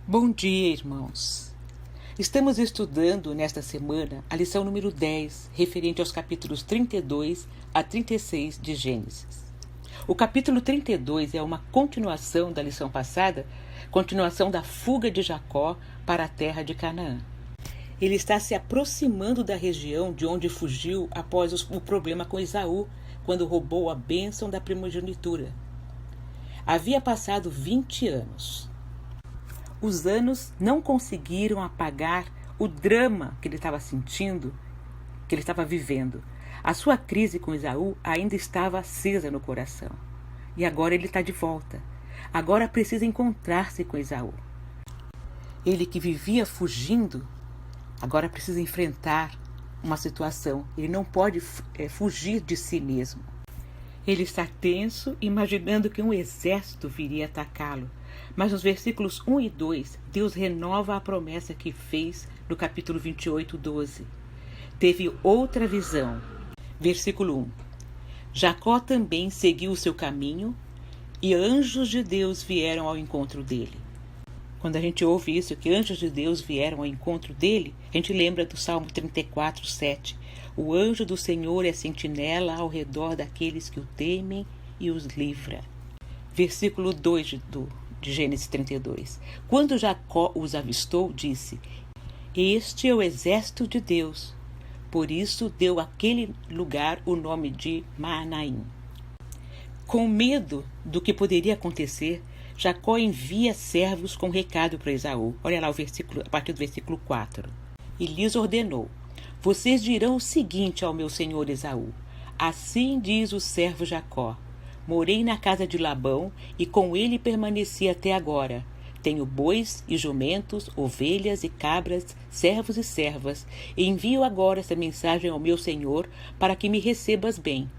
Bom dia, irmãos! Estamos estudando nesta semana a lição número 10, referente aos capítulos 32 a 36 de Gênesis. O capítulo 32 é uma continuação da lição passada, continuação da fuga de Jacó para a terra de Canaã. Ele está se aproximando da região de onde fugiu após o problema com Esaú, quando roubou a bênção da primogenitura. Havia passado 20 anos. Os anos não conseguiram apagar o drama que ele estava sentindo, que ele estava vivendo. A sua crise com Esaú ainda estava acesa no coração. E agora ele está de volta. Agora precisa encontrar-se com Esaú. Ele que vivia fugindo, agora precisa enfrentar uma situação. Ele não pode fugir de si mesmo. Ele está tenso, imaginando que um exército viria atacá-lo. Mas nos versículos 1 e 2, Deus renova a promessa que fez no capítulo 28, 12. Teve outra visão. Versículo 1. Jacó também seguiu o seu caminho e anjos de Deus vieram ao encontro dele. Quando a gente ouve isso, que anjos de Deus vieram ao encontro dele, a gente lembra do Salmo 34, 7. O anjo do Senhor é sentinela ao redor daqueles que o temem e os livra. Versículo 2 de Gênesis 32. Quando Jacó os avistou, disse: Este é o exército de Deus. Por isso deu àquele lugar o nome de Maanaim. Com medo do que poderia acontecer, Jacó envia servos com recado para Esaú. Olha lá a partir do versículo 4. E lhes ordenou: Vocês dirão o seguinte ao meu senhor Esaú: Assim diz o servo Jacó: Morei na casa de Labão e com ele permaneci até agora. Tenho bois e jumentos, ovelhas e cabras, servos e servas, e envio agora essa mensagem ao meu senhor para que me recebas bem.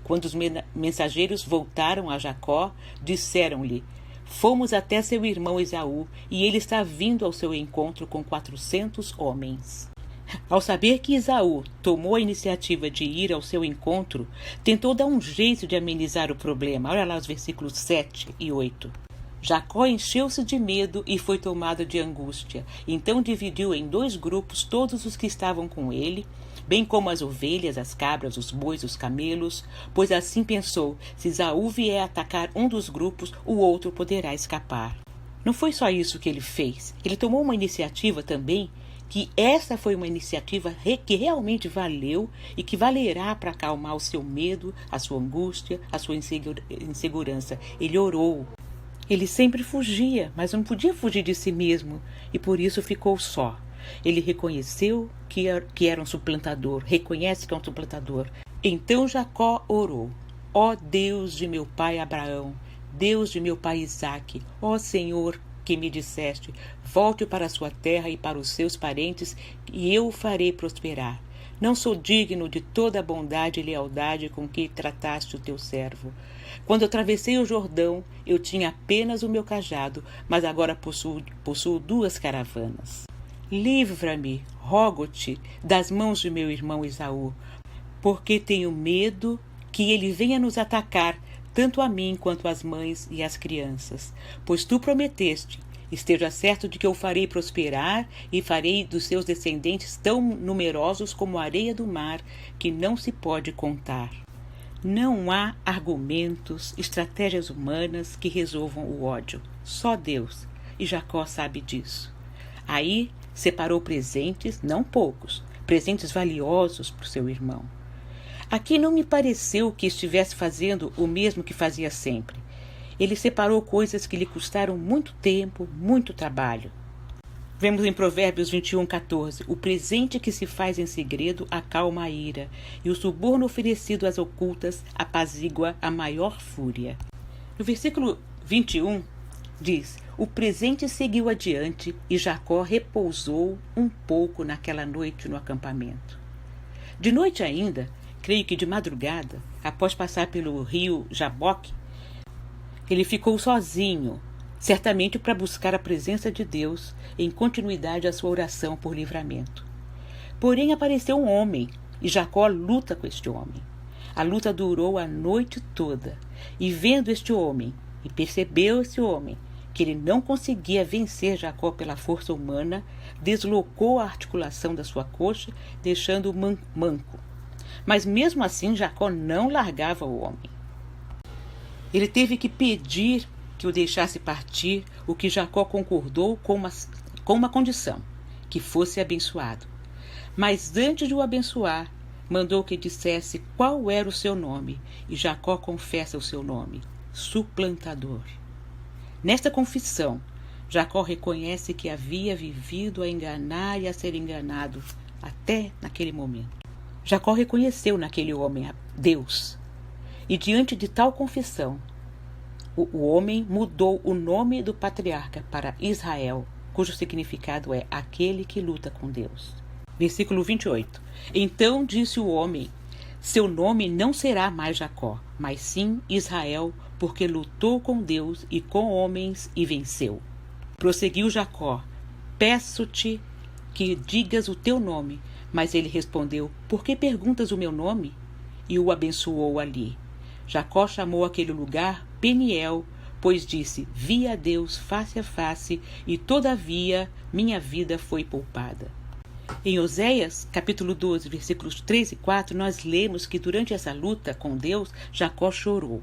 Quando os mensageiros voltaram a Jacó, disseram-lhe: Fomos até seu irmão Esaú, e ele está vindo ao seu encontro com 400 homens. Ao saber que Esaú tomou a iniciativa de ir ao seu encontro, tentou dar um jeito de amenizar o problema. Olha lá os versículos 7 e 8. Jacó encheu-se de medo e foi tomado de angústia. Então dividiu em 2 grupos todos os que estavam com ele, bem como as ovelhas, as cabras, os bois, os camelos, pois assim pensou: se Esaú vier atacar um dos grupos, o outro poderá escapar. Não foi só isso que ele fez. Ele tomou uma iniciativa também, que essa foi uma iniciativa que realmente valeu e que valerá para acalmar o seu medo, a sua angústia, a sua insegurança. Ele orou. Ele sempre fugia, mas não podia fugir de si mesmo, e por isso ficou só. Ele reconheceu que era um suplantador, reconhece que é um suplantador. Então Jacó orou: Ó Deus de meu pai Abraão, Deus de meu pai Isaque, ó Senhor, que me disseste: volte para a sua terra e para os seus parentes, e eu o farei prosperar. Não sou digno de toda a bondade e lealdade com que trataste o teu servo. Quando atravessei o Jordão, eu tinha apenas o meu cajado, mas agora possuo 2 caravanas. Livra-me, rogo-te, das mãos de meu irmão Esaú, porque tenho medo que ele venha nos atacar, tanto a mim quanto às mães e às crianças. Pois tu prometeste: esteja certo de que eu farei prosperar e farei dos seus descendentes tão numerosos como a areia do mar, que não se pode contar. Não há argumentos, estratégias humanas que resolvam o ódio. Só Deus. E Jacó sabe disso. Aí separou presentes, não poucos, presentes valiosos para o seu irmão. Aqui não me pareceu que estivesse fazendo o mesmo que fazia sempre. Ele separou coisas que lhe custaram muito tempo, muito trabalho. Vemos em Provérbios 21, 14. O presente que se faz em segredo acalma a ira, e o suborno oferecido às ocultas apazigua a maior fúria. No versículo 21 diz: O presente seguiu adiante, e Jacó repousou um pouco naquela noite no acampamento. De noite ainda, creio que de madrugada, após passar pelo rio Jaboque, ele ficou sozinho, certamente para buscar a presença de Deus em continuidade à sua oração por livramento. Porém apareceu um homem, e Jacó luta com este homem. A luta durou a noite toda, e vendo este homem, e percebeu este homem, que ele não conseguia vencer Jacó pela força humana, deslocou a articulação da sua coxa, deixando-o manco. Mas mesmo assim, Jacó não largava o homem. Ele teve que pedir que o deixasse partir, o que Jacó concordou com uma condição, que fosse abençoado. Mas antes de o abençoar, mandou que dissesse qual era o seu nome, e Jacó confessa o seu nome, suplantador. Nesta confissão, Jacó reconhece que havia vivido a enganar e a ser enganado até naquele momento. Jacó reconheceu naquele homem a Deus, e diante de tal confissão, o homem mudou o nome do patriarca para Israel, cujo significado é aquele que luta com Deus. Versículo 28. Então disse o homem: seu nome não será mais Jacó, mas sim Israel, porque lutou com Deus e com homens e venceu. Prosseguiu Jacó: peço-te que digas o teu nome. Mas ele respondeu: por que perguntas o meu nome? E o abençoou ali. Jacó chamou aquele lugar Peniel, pois disse: vi a Deus face a face, e todavia minha vida foi poupada. Em Oséias, capítulo 12, versículos 3 e 4, nós lemos que durante essa luta com Deus, Jacó chorou.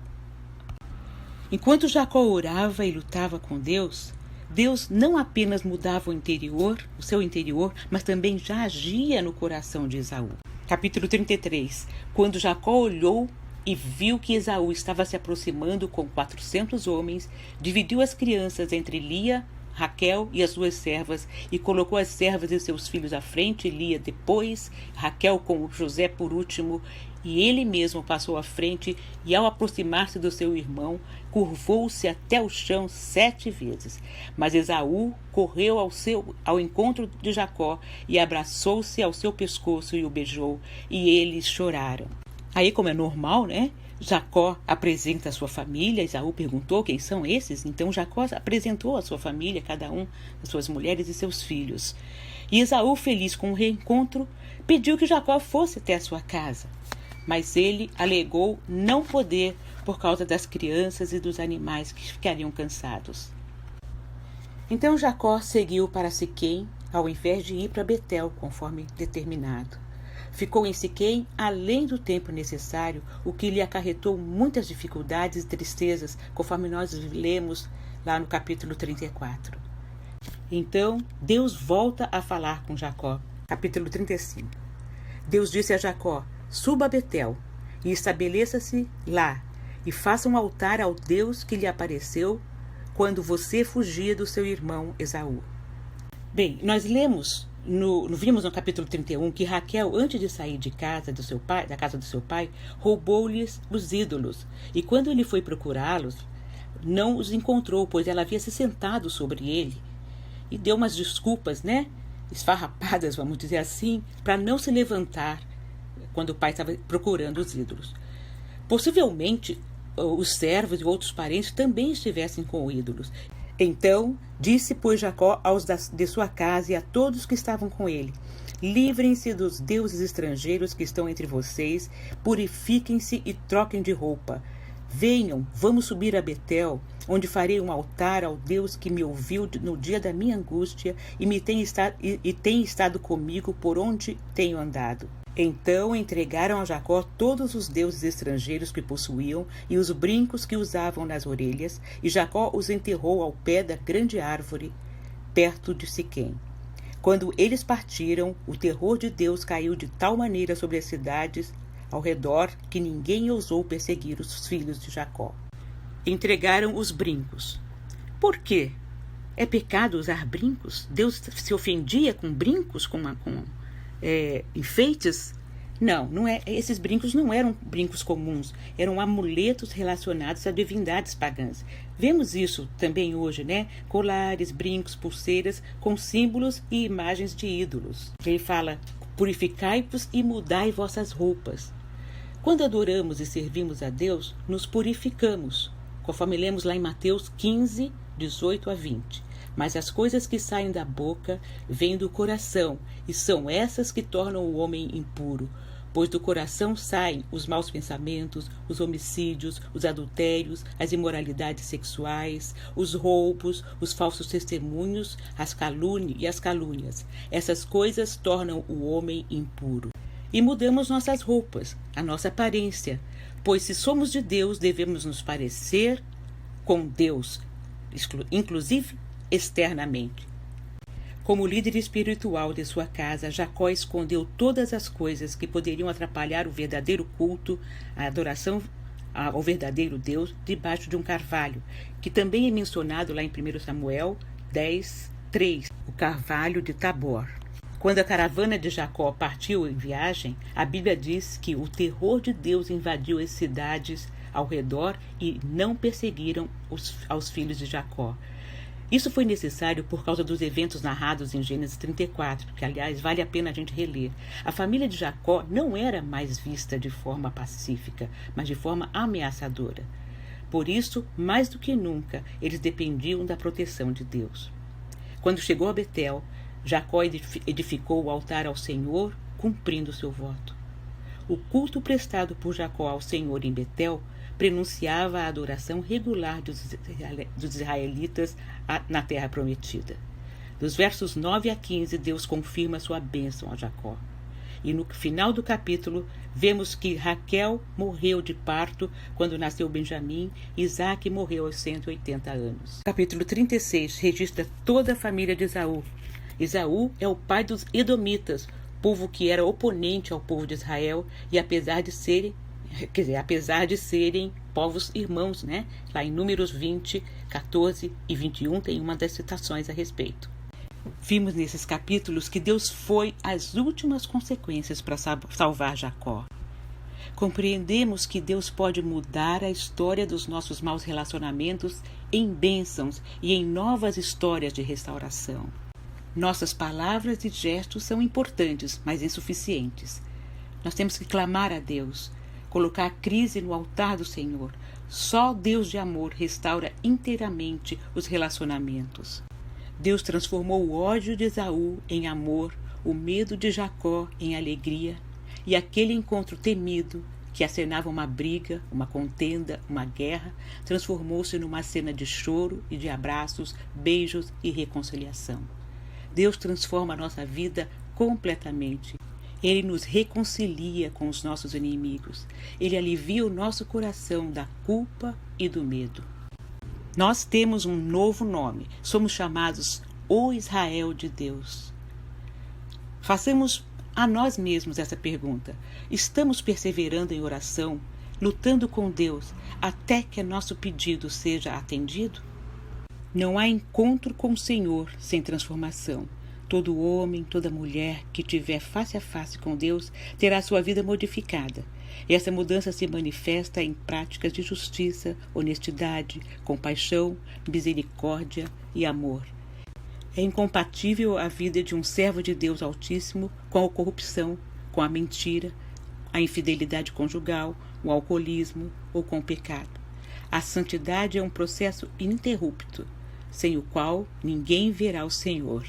Enquanto Jacó orava e lutava com Deus, Deus não apenas mudava o seu interior, mas também já agia no coração de Esaú. Capítulo 33. Quando Jacó olhou e viu que Esaú estava se aproximando com 400 homens, dividiu as crianças entre Lia, Raquel e as suas servas, e colocou as servas e seus filhos à frente, Lia depois, Raquel com José por último, e ele mesmo passou à frente, e ao aproximar-se do seu irmão, curvou-se até o chão 7 vezes. Mas Esaú correu ao encontro de Jacó e abraçou-se ao seu pescoço e o beijou, e eles choraram. Aí, como é normal, né? Jacó apresenta a sua família. Esaú perguntou quem são esses. Então Jacó apresentou a sua família, cada um das suas mulheres e seus filhos. E Esaú, feliz com o reencontro, pediu que Jacó fosse até a sua casa. Mas ele alegou não poder por causa das crianças e dos animais que ficariam cansados. Então Jacó seguiu para Siquém, ao invés de ir para Betel, conforme determinado. Ficou em Siquém além do tempo necessário, o que lhe acarretou muitas dificuldades e tristezas, conforme nós lemos lá no capítulo 34. Então, Deus volta a falar com Jacó. Capítulo 35. Deus disse a Jacó: suba a Betel e estabeleça-se lá, e faça um altar ao Deus que lhe apareceu quando você fugia do seu irmão Esaú. Bem, nós vimos no capítulo 31 que Raquel, antes de sair de casa do seu pai, da casa do seu pai, roubou-lhes os ídolos. E quando ele foi procurá-los, não os encontrou, pois ela havia se sentado sobre ele. E deu umas desculpas, né? Esfarrapadas, vamos dizer assim, para não se levantar quando o pai estava procurando os ídolos. Possivelmente, os servos e outros parentes também estivessem com ídolos. Então disse, pois, Jacó aos de sua casa e a todos que estavam com ele: livrem-se dos deuses estrangeiros que estão entre vocês, purifiquem-se e troquem de roupa. Venham, vamos subir a Betel, onde farei um altar ao Deus que me ouviu no dia da minha angústia e tem estado comigo por onde tenho andado. Então entregaram a Jacó todos os deuses estrangeiros que possuíam e os brincos que usavam nas orelhas, e Jacó os enterrou ao pé da grande árvore, perto de Siquém. Quando eles partiram, o terror de Deus caiu de tal maneira sobre as cidades ao redor que ninguém ousou perseguir os filhos de Jacó. Entregaram os brincos. Por quê? É pecado usar brincos? Deus se ofendia com brincos, com enfeites? Não é. Esses brincos não eram brincos comuns, eram amuletos relacionados a divindades pagãs. Vemos isso também hoje, né? Colares, brincos, pulseiras com símbolos e imagens de ídolos. Ele fala: purificai-vos e mudai vossas roupas. Quando adoramos e servimos a Deus, nos purificamos, conforme lemos lá em Mateus 15, 18 a 20. Mas as coisas que saem da boca vêm do coração, e são essas que tornam o homem impuro, pois do coração saem os maus pensamentos, os homicídios, os adultérios, as imoralidades sexuais, os roubos, os falsos testemunhos, as calúnias. Essas coisas tornam o homem impuro. E mudamos nossas roupas, a nossa aparência, pois se somos de Deus, devemos nos parecer com Deus, inclusive externamente. Como líder espiritual de sua casa, Jacó escondeu todas as coisas que poderiam atrapalhar o verdadeiro culto, a adoração ao verdadeiro Deus, debaixo de um carvalho, que também é mencionado lá em 1 Samuel 10:3, o carvalho de Tabor. Quando a caravana de Jacó partiu em viagem, a Bíblia diz que o terror de Deus invadiu as cidades ao redor e não perseguiram aos filhos de Jacó. Isso foi necessário por causa dos eventos narrados em Gênesis 34, que, aliás, vale a pena a gente reler. A família de Jacó não era mais vista de forma pacífica, mas de forma ameaçadora. Por isso, mais do que nunca, eles dependiam da proteção de Deus. Quando chegou a Betel, Jacó edificou o altar ao Senhor, cumprindo seu voto. O culto prestado por Jacó ao Senhor em Betel prenunciava a adoração regular dos israelitas na terra prometida. Dos versos 9 a 15, Deus confirma sua bênção a Jacó. E no final do capítulo, vemos que Raquel morreu de parto quando nasceu Benjamim, e Isaque morreu aos 180 anos. Capítulo 36 registra toda a família de Esaú. Esaú é o pai dos Edomitas, povo que era oponente ao povo de Israel, e apesar de serem povos irmãos, né? Lá em Números 20, 14 e 21 tem uma das citações a respeito. Vimos nesses capítulos que Deus foi às últimas consequências para salvar Jacó. Compreendemos que Deus pode mudar a história dos nossos maus relacionamentos em bênçãos e em novas histórias de restauração. Nossas palavras e gestos são importantes, mas insuficientes. Nós temos que clamar a Deus, colocar a crise no altar do Senhor. Só Deus de amor restaura inteiramente os relacionamentos. Deus transformou o ódio de Esaú em amor, o medo de Jacó em alegria, e aquele encontro temido, que acenava uma briga, uma contenda, uma guerra, transformou-se numa cena de choro e de abraços, beijos e reconciliação. Deus transforma a nossa vida completamente. Ele nos reconcilia com os nossos inimigos. Ele alivia o nosso coração da culpa e do medo. Nós temos um novo nome. Somos chamados o Israel de Deus. Façamos a nós mesmos essa pergunta. Estamos perseverando em oração, lutando com Deus, até que nosso pedido seja atendido? Não há encontro com o Senhor sem transformação. Todo homem, toda mulher que tiver face a face com Deus terá sua vida modificada. E essa mudança se manifesta em práticas de justiça, honestidade, compaixão, misericórdia e amor. É incompatível a vida de um servo de Deus Altíssimo com a corrupção, com a mentira, a infidelidade conjugal, o alcoolismo ou com o pecado. A santidade é um processo ininterrupto, sem o qual ninguém verá o Senhor.